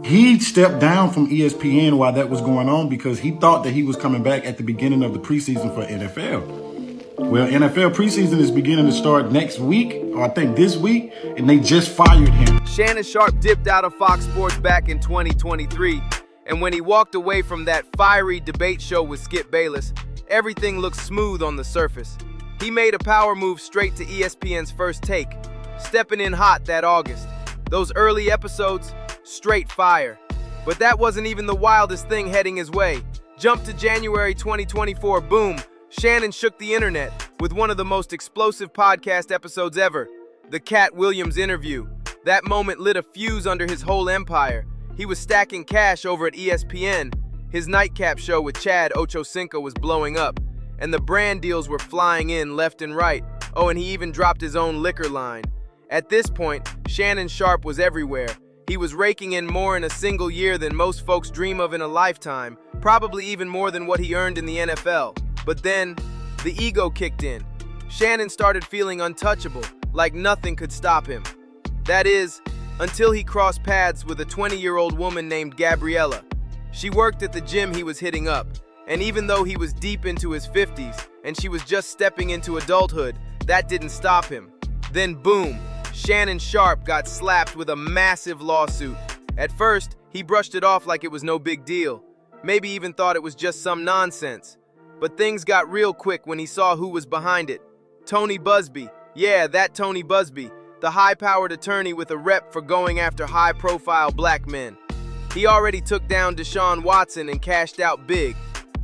He stepped down from ESPN while that was going on because he thought that he was coming back at the beginning of the preseason for NFL. Well, NFL preseason is beginning to start next week, or I think this week, and they just fired him. Shannon Sharpe dipped out of Fox Sports back in 2023, and when he walked away from that fiery debate show with Skip Bayless, everything looked smooth on the surface. He made a power move straight to ESPN's First Take, stepping in hot that August. Those early episodes, straight fire. But that wasn't even the wildest thing heading his way. Jump to January 2024, boom, Shannon shook the internet with one of the most explosive podcast episodes ever, the Katt Williams interview. That moment lit a fuse under his whole empire. He was stacking cash over at ESPN. His nightcap show with Chad Ochocinco was blowing up, and the brand deals were flying in left and right. Oh, and he even dropped his own liquor line. At this point, Shannon Sharpe was everywhere. He was raking in more in a single year than most folks dream of in a lifetime, probably even more than what he earned in the NFL. But then, the ego kicked in. Shannon started feeling untouchable, like nothing could stop him. That is, until he crossed paths with a 20-year-old woman named Gabriella. She worked at the gym he was hitting up, and even though he was deep into his 50s and she was just stepping into adulthood, that didn't stop him. Then boom, Shannon Sharpe got slapped with a massive lawsuit. At first, he brushed it off like it was no big deal, maybe even thought it was just some nonsense. But things got real quick when he saw who was behind it. Tony Buzbee. Yeah, that Tony Buzbee, the high-powered attorney with a rep for going after high-profile black men. He already took down Deshaun Watson and cashed out big.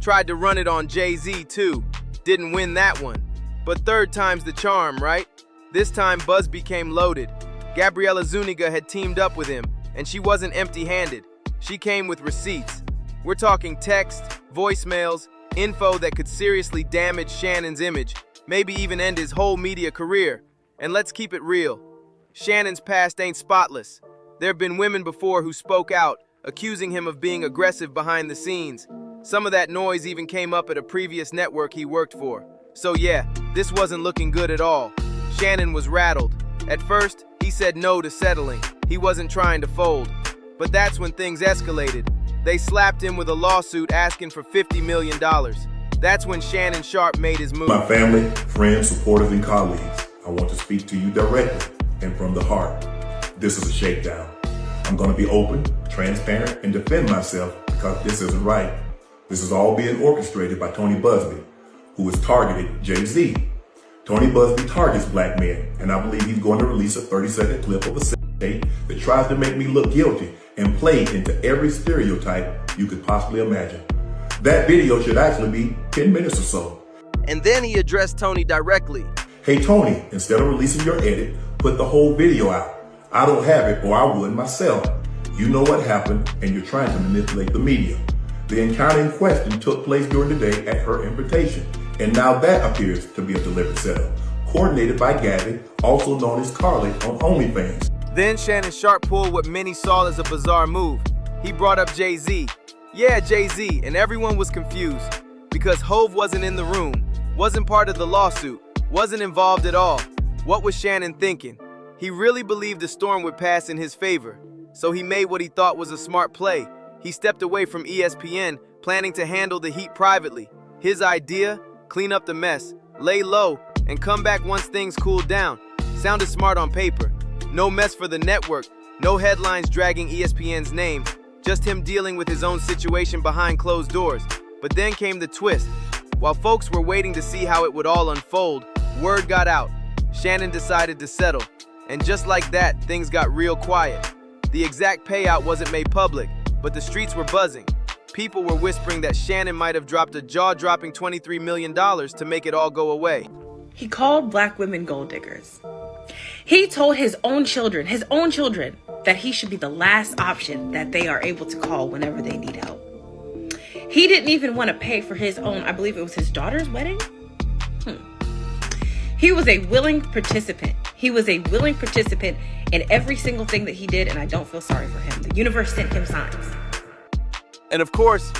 Tried to run it on Jay-Z too. Didn't win that one. But third time's the charm, right? This time Buzbee came loaded. Gabriella Zuniga had teamed up with him, and she wasn't empty-handed. She came with receipts. We're talking text, voicemails, info that could seriously damage Shannon's image, maybe even end his whole media career. And let's keep it real. Shannon's past ain't spotless. There have been women before who spoke out, accusing him of being aggressive behind the scenes. Some of that noise even came up at a previous network he worked for. So yeah, this wasn't looking good at all. Shannon was rattled. At first, he said no to settling. He wasn't trying to fold. But that's when things escalated. They slapped him with a lawsuit asking for $50 million. That's when Shannon Sharpe made his move. My family, friends, supporters, and colleagues, I want to speak to you directly and from the heart. This is a shakedown. I'm going to be open, transparent, and defend myself because this isn't right. This is all being orchestrated by Tony Buzbee, who has targeted Jay-Z. Tony Buzbee targets black men, and I believe he's going to release a 30-second clip of a Shay that tries to make me look guilty and play into every stereotype you could possibly imagine. That video should actually be 10 minutes or so. And then he addressed Tony directly. Hey Tony, instead of releasing your edit, put the whole video out. I don't have it, or I would myself. You know what happened, and you're trying to manipulate the media. The encounter in question took place during the day at her invitation, and now that appears to be a deliberate setup, coordinated by Gabby, also known as Carly on OnlyFans. Then Shannon Sharpe pulled what many saw as a bizarre move. He brought up Jay-Z. Yeah, Jay-Z, and everyone was confused because Hov wasn't in the room, wasn't part of the lawsuit, wasn't involved at all. What was Shannon thinking? He really believed the storm would pass in his favor, so he made what he thought was a smart play. He stepped away from ESPN, planning to handle the heat privately. His idea? Clean up the mess, lay low, and come back once things cooled down. Sounded smart on paper. No mess for the network, no headlines dragging ESPN's name, just him dealing with his own situation behind closed doors. But then came the twist. While folks were waiting to see how it would all unfold, word got out. Shannon decided to settle. And just like that, things got real quiet. The exact payout wasn't made public, but the streets were buzzing. People were whispering that Shannon might have dropped a jaw-dropping $23 million to make it all go away. He called black women gold diggers. He told his own children, that he should be the last option that they are able to call whenever they need help. He didn't even want to pay for his own, I believe it was his daughter's wedding. He was a willing participant. He was a willing participant in every single thing that he did, and I don't feel sorry for him. The universe sent him signs. And of course,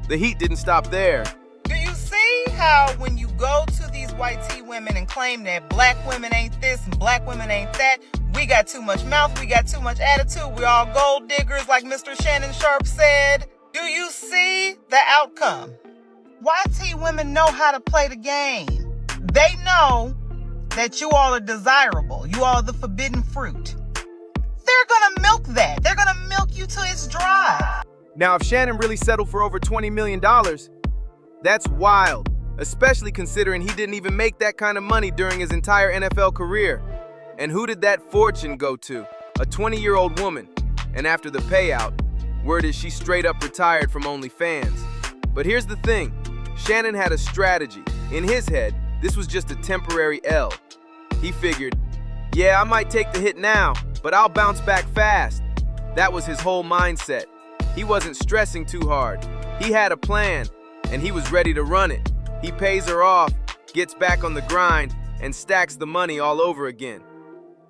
the heat didn't stop there. Do you see how when you go to these white tea women and claim that black women ain't this and black women ain't that, we We got too much mouth. We got too much attitude. We're all gold diggers, like Mr. Shannon Sharpe said. Do you see the outcome? YT women know how to play the game. They know that you all are desirable. You all are the forbidden fruit. They're gonna milk that. They're gonna milk you till it's dry. Now, if Shannon really settled for over $20 million, that's wild, especially considering he didn't even make that kind of money during his entire NFL career. And who did that fortune go to? A 20-year-old woman. And after the payout, word is she straight up retired from OnlyFans. But here's the thing, Shannon had a strategy. In his head, this was just a temporary L. He figured, yeah, I might take the hit now, but I'll bounce back fast. That was his whole mindset. He wasn't stressing too hard. He had a plan, and he was ready to run it. He pays her off, gets back on the grind, and stacks the money all over again.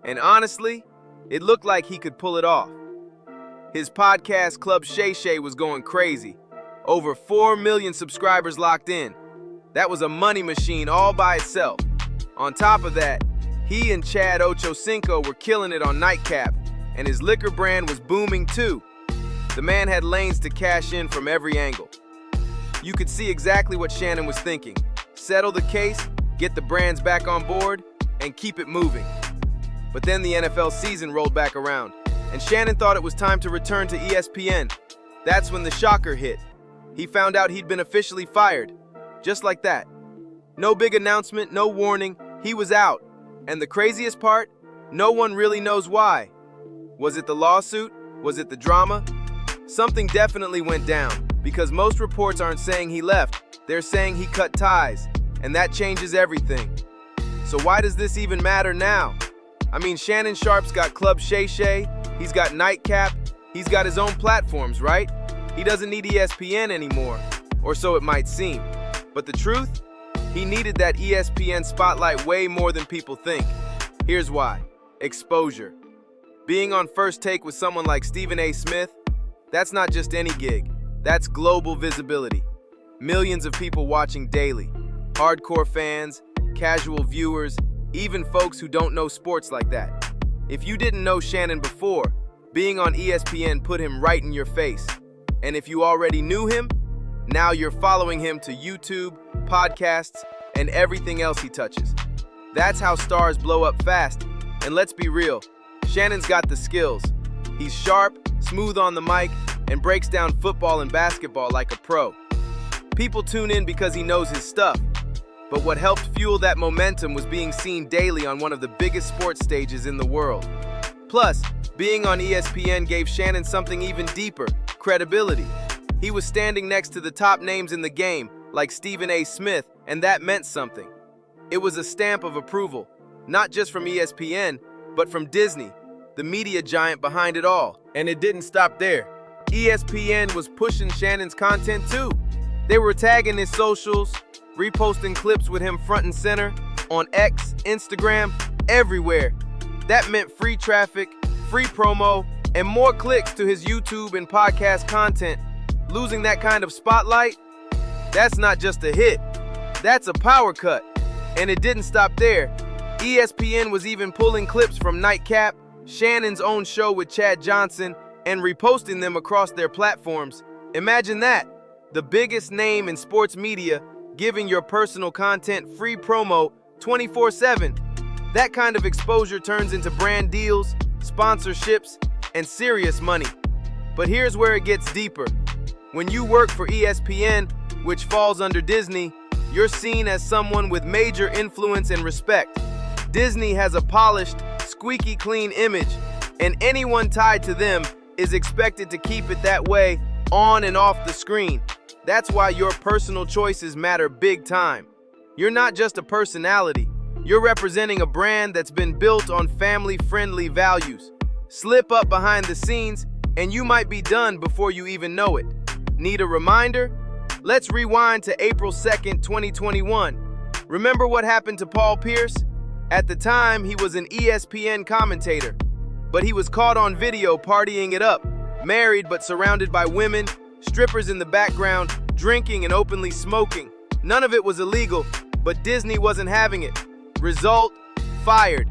And honestly, it looked like he could pull it off. His podcast club Shay was going crazy. Over 4 million subscribers locked in. That was a money machine all by itself. On top of that, he and Chad Ochocinco were killing it on Nightcap, and his liquor brand was booming too. The man had lanes to cash in from every angle. You could see exactly what Shannon was thinking. Settle the case, get the brands back on board, and keep it moving. But then the NFL season rolled back around, and Shannon thought it was time to return to ESPN. That's when the shocker hit. He found out he'd been officially fired. Just like that. No big announcement, no warning, he was out. And the craziest part, no one really knows why. Was it the lawsuit? Was it the drama? Something definitely went down, because most reports aren't saying he left, they're saying he cut ties, and that changes everything. So why does this even matter now? I mean, Shannon Sharpe's got Club Shay, he's got Nightcap, he's got his own platforms, right? He doesn't need ESPN anymore, or so it might seem. But the truth? He needed that ESPN spotlight way more than people think. Here's why. Exposure. Being on First Take with someone like Stephen A. Smith, that's not just any gig. That's global visibility. Millions of people watching daily. Hardcore fans, casual viewers, even folks who don't know sports like that. If you didn't know Shannon before, being on ESPN put him right in your face. And if you already knew him, now you're following him to YouTube, podcasts, and everything else he touches. That's how stars blow up fast. And let's be real, Shannon's got the skills. He's sharp, smooth on the mic, and breaks down football and basketball like a pro. People tune in because he knows his stuff. But what helped fuel that momentum was being seen daily on one of the biggest sports stages in the world. Plus, being on ESPN gave Shannon something even deeper, credibility. He was standing next to the top names in the game, like Stephen A. Smith, and that meant something. It was a stamp of approval, not just from ESPN, but from Disney, the media giant behind it all. And it didn't stop there. ESPN was pushing Shannon's content too. They were tagging his socials, reposting clips with him front and center, on X, Instagram, everywhere. That meant free traffic, free promo, and more clicks to his YouTube and podcast content. Losing that kind of spotlight, that's not just a hit, that's a power cut. And it didn't stop there. ESPN was even pulling clips from Nightcap, Shannon's own show with Chad Johnson, and reposting them across their platforms. Imagine that, the biggest name in sports media giving your personal content free promo 24/7. That kind of exposure turns into brand deals, sponsorships, and serious money. But here's where it gets deeper. When you work for ESPN, which falls under Disney, you're seen as someone with major influence and respect. Disney has a polished, squeaky clean image, and anyone tied to them is expected to keep it that way on and off the screen. That's why your personal choices matter big time. You're not just a personality, you're representing a brand that's been built on family-friendly values. Slip up behind the scenes, and you might be done before you even know it. Need a reminder? Let's rewind to April 2nd, 2021. Remember what happened to Paul Pierce? At the time, he was an ESPN commentator, but he was caught on video partying it up, married but surrounded by women, strippers in the background, drinking and openly smoking. None of it was illegal, but Disney wasn't having it. Result, fired.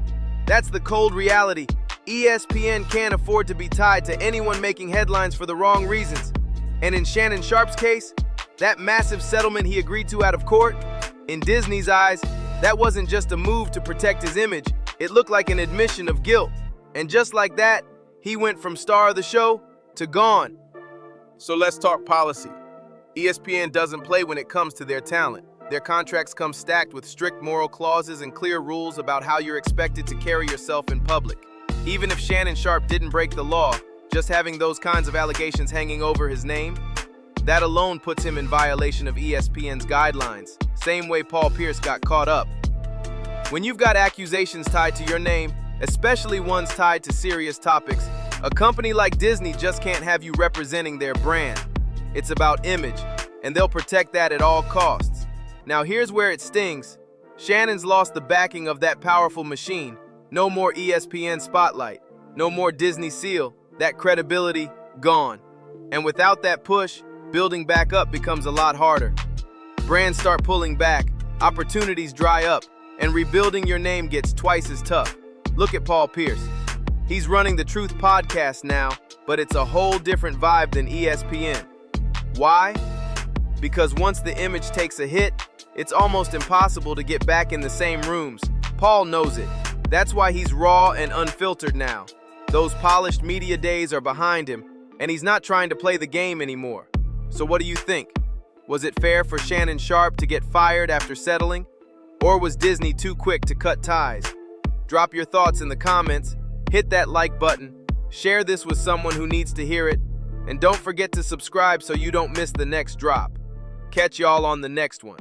That's the cold reality. ESPN can't afford to be tied to anyone making headlines for the wrong reasons. And in Shannon Sharpe's case, that massive settlement he agreed to out of court, in Disney's eyes, that wasn't just a move to protect his image, it looked like an admission of guilt. And just like that, he went from star of the show to gone. So let's talk policy. ESPN doesn't play when it comes to their talent. Their contracts come stacked with strict moral clauses and clear rules about how you're expected to carry yourself in public. Even if Shannon Sharpe didn't break the law, just having those kinds of allegations hanging over his name, that alone puts him in violation of ESPN's guidelines, same way Paul Pierce got caught up. When you've got accusations tied to your name, especially ones tied to serious topics, a company like Disney just can't have you representing their brand. It's about image, and they'll protect that at all costs. Now here's where it stings. Shannon's lost the backing of that powerful machine. No more ESPN spotlight, no more Disney seal, that credibility gone. And without that push, building back up becomes a lot harder. Brands start pulling back, opportunities dry up, and rebuilding your name gets twice as tough. Look at Paul Pierce. He's running the Truth podcast now, but it's a whole different vibe than ESPN. Why? Because once the image takes a hit, it's almost impossible to get back in the same rooms. Paul knows it. That's why he's raw and unfiltered now. Those polished media days are behind him, and he's not trying to play the game anymore. So what do you think? Was it fair for Shannon Sharpe to get fired after settling? Or was Disney too quick to cut ties? Drop your thoughts in the comments, hit that like button, share this with someone who needs to hear it, and don't forget to subscribe so you don't miss the next drop. Catch y'all on the next one.